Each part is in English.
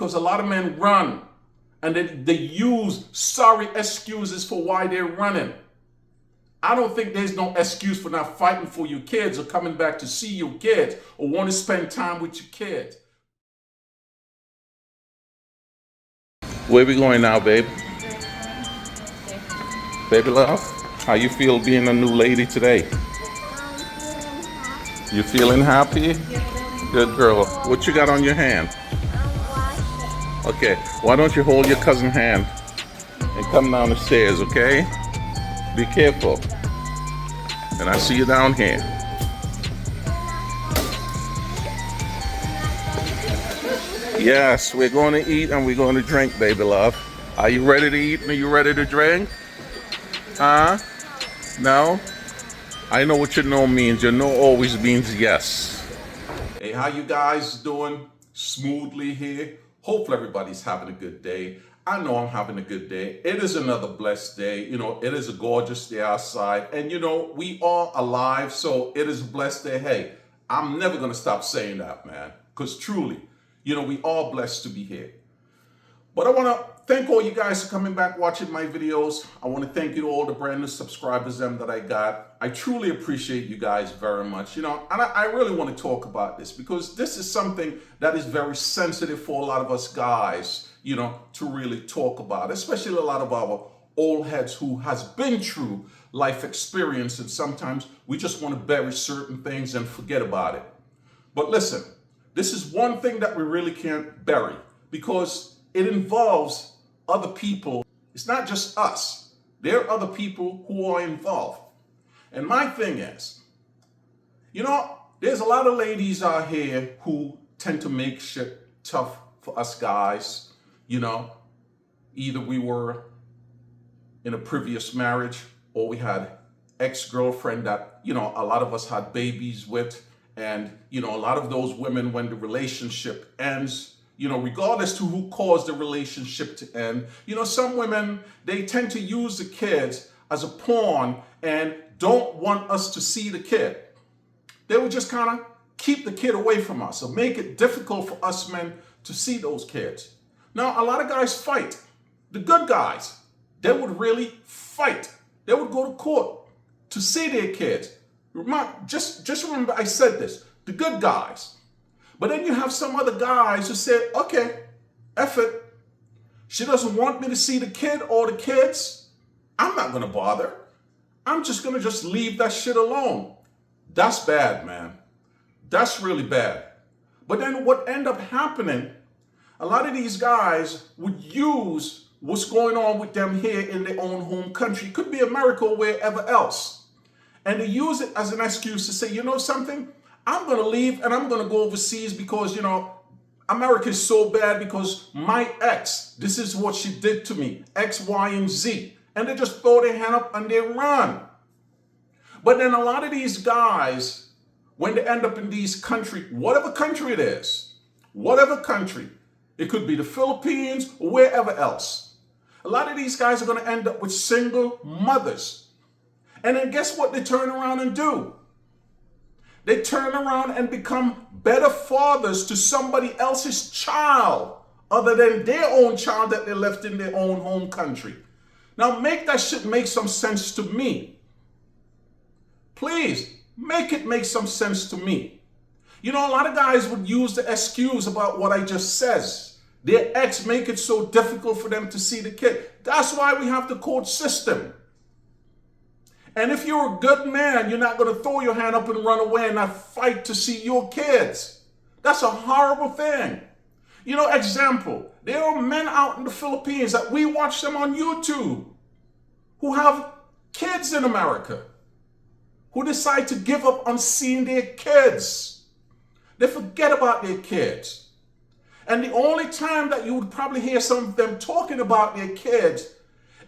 because a lot of men run and they use sorry excuses for why they're running. I don't think there's no excuse for not fighting for your kids or coming back to see your kids or want to spend time with your kids. Where we going now, babe? Baby love, how you feel being a new lady today? You feeling happy? Good girl. What you got on your hand? Okay, why don't you hold your cousin's hand and come down the stairs, okay? Be careful. And I see you down here. Yes, we're going to eat and we're going to drink, baby love. Are you ready to eat and are you ready to drink? Huh? No? I know what your no means. Your no always means yes. Hey, how you guys doing? Smoothly here. Hopefully everybody's having a good day. I know I'm having a good day. It is another blessed day. You know, it is a gorgeous day outside. And you know, we are alive, so it is a blessed day. Hey, I'm never going to stop saying that, man. Because truly, you know, we are blessed to be here. But I want to thank all you guys for coming back watching my videos. I want to thank you to all the brand new subscribers that I got. I truly appreciate you guys very much. You know, and I really want to talk about this because this is something that is very sensitive for a lot of us guys, you know, to really talk about, especially a lot of our old heads who has been through life experience, and sometimes we just want to bury certain things and forget about it. But listen, this is one thing that we really can't bury because it involves other people. It's not just us. There are other people who are involved. And my thing is, you know, there's a lot of ladies out here who tend to make shit tough for us guys. You know, either we were in a previous marriage or we had ex-girlfriend that, you know, a lot of us had babies with. And, you know, a lot of those women, when the relationship ends, you know, regardless to who caused the relationship to end, you know, some women, they tend to use the kids as a pawn and don't want us to see the kid. They would just kind of keep the kid away from us or make it difficult for us men to see those kids. Now, a lot of guys fight. The good guys, they would really fight. They would go to court to see their kids. Just remember I said this, the good guys. But then you have some other guys who say, okay, F it. She doesn't want me to see the kid or the kids. I'm not going to bother. I'm just going to just leave that shit alone. That's bad, man. That's really bad. But then what end up happening, a lot of these guys would use what's going on with them here in their own home country. It could be America or wherever else. And they use it as an excuse to say, you know something? I'm going to leave and I'm going to go overseas because, you know, America is so bad because my ex, this is what she did to me, X, Y, and Z. And they just throw their hand up and they run. But then a lot of these guys, when they end up in these countries, whatever country it is, whatever country, it could be the Philippines or wherever else. A lot of these guys are going to end up with single mothers. And then guess what they turn around and do? They turn around and become better fathers to somebody else's child other than their own child that they left in their own home country. Now make that shit make some sense to me. Please, make it make some sense to me. You know, a lot of guys would use the excuse about what I just says. Their ex make it so difficult for them to see the kid. That's why we have the court system. And if you're a good man, you're not going to throw your hand up and run away and not fight to see your kids. That's a horrible thing. You know, example, there are men out in the Philippines that we watch them on YouTube who have kids in America, who decide to give up on seeing their kids. They forget about their kids. And the only time that you would probably hear some of them talking about their kids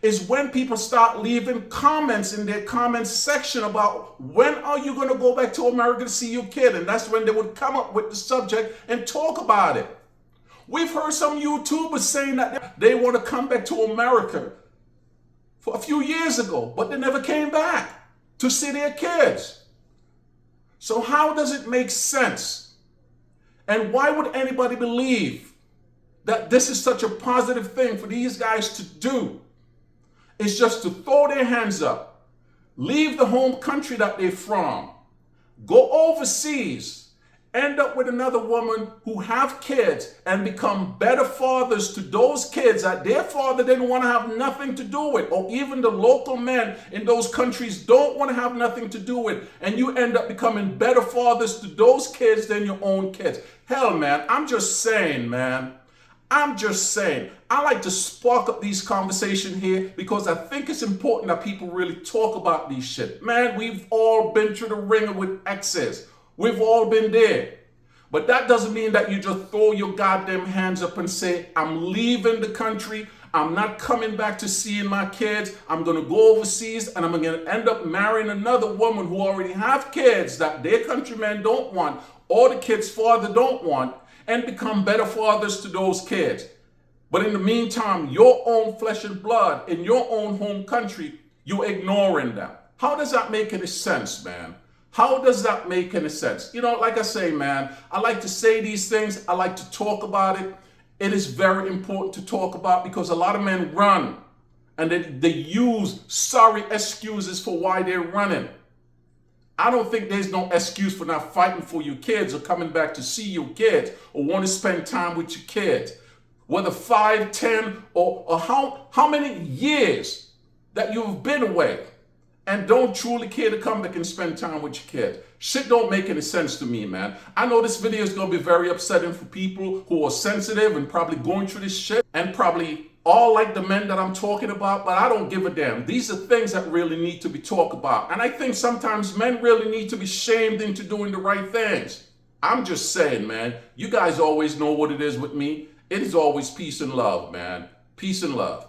is when people start leaving comments in their comment section about when are you going to go back to America to see your kid? And that's when they would come up with the subject and talk about it. We've heard some YouTubers saying that they want to come back to America for a few years ago, but they never came back to see their kids. So how does it make sense? And why would anybody believe that this is such a positive thing for these guys to do. It's just to throw their hands up, leave the home country that they're from, go overseas, end up with another woman who have kids and become better fathers to those kids that their father didn't want to have nothing to do with, or even the local men in those countries don't want to have nothing to do with, and you end up becoming better fathers to those kids than your own kids. Hell, man, I'm just saying, man. I'm just saying. I like to spark up these conversations here because I think it's important that people really talk about these shit. Man, we've all been through the ringer with exes. We've all been there. But that doesn't mean that you just throw your goddamn hands up and say, I'm leaving the country. I'm not coming back to seeing my kids. I'm going to go overseas and I'm going to end up marrying another woman who already have kids that their countrymen don't want or the kid's father don't want, and become better fathers to those kids. But in the meantime, your own flesh and blood in your own home country, you're ignoring them. How does that make any sense, man? How does that make any sense? You know, like I say, man, I like to say these things. I like to talk about it. It is very important to talk about because a lot of men run and they use sorry excuses for why they're running. I don't think there's no excuse for not fighting for your kids or coming back to see your kids or want to spend time with your kids. Whether 5, 10, or how many years that you've been away and don't truly care to come back and spend time with your kids. Shit don't make any sense to me, man. I know this video is going to be very upsetting for people who are sensitive and probably going through this shit and probably all like the men that I'm talking about, but I don't give a damn. These are things that really need to be talked about. And I think sometimes men really need to be shamed into doing the right things. I'm just saying, man, you guys always know what it is with me. It is always peace and love, man. Peace and love.